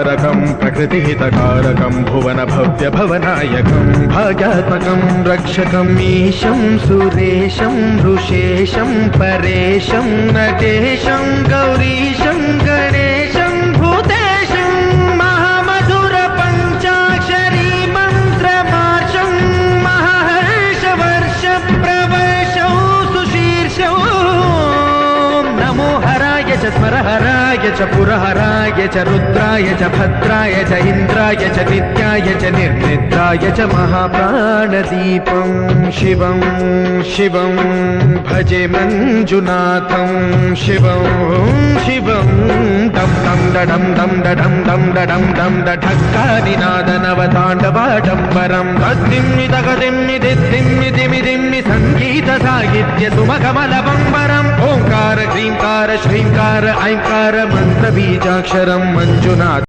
रकं प्रकृतिहितकारकं भुवन भव्य भवनायकं भाग्यात्मकं रक्षकं ईशं सुरेशं ऋषेशं परेशं नटेशं गौरीशं गणेशं भूतेशं महामधुर पञ्चाक्षरी मन्त्रमार्षं महर्षवर्ष प्रवर्षौ सुशीर्षौ नमो हराय च स्मरहराय च पुरहराय च रुद्राय च भद्राय च इन्द्राय च नित्याय च निर्निद्राय च महाप्राणदीपं शिवं शिवं भजे मञ्जुनाथं शिवं शिवं डं डं डं डं डं डं डं डं ढक्कानिनादनवताण्डवाडम्बरं तद्दिम्मि तगदिम्मि दिद्दिम्मि दिमिदिम्मि सङ्गीतसाहित्य सुमकमलबम्बरम् ओङ्कार ह्रीङ्कार श्रीङ्कार ऐङ्कार मन्त्रबीजाक्षरं मञ्जुनाथ